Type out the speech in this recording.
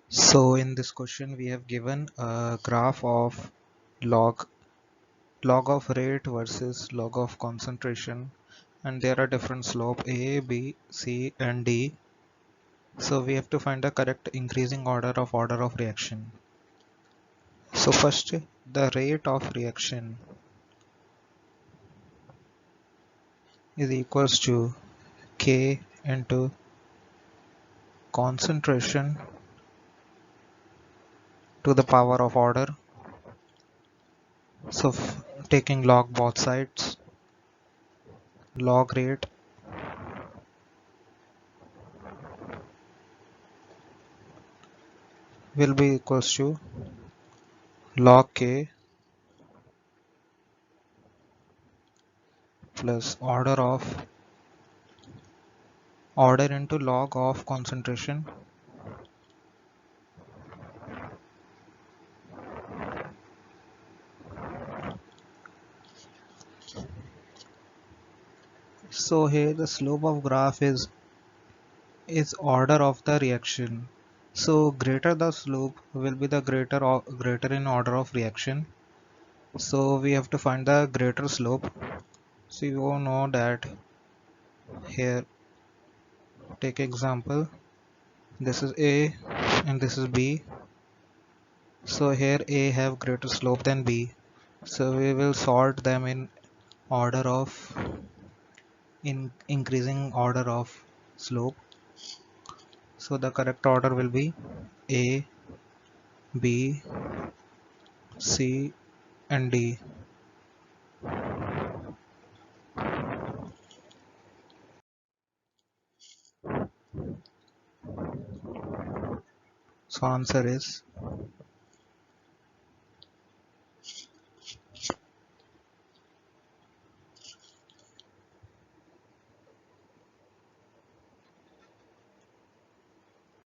So in this question we have given a graph of log log of rate versus log of concentration, and there are different slope A, B, C and D. So we have to find the correct increasing order of reaction. So first, the rate of reaction is equals to K into concentration to the power of order. So taking log both sides, log rate will be equals to log K plus order into log of concentration. So here the slope of graph is order of the reaction. So greater the slope will be the greater in order of reaction. So we have to find the greater slope. So you all know that here, take example, this is A and this is B. So here A have greater slope than B. So we will sort them in order of increasing order of slope. So the correct order will be A, B, C and D. So answer is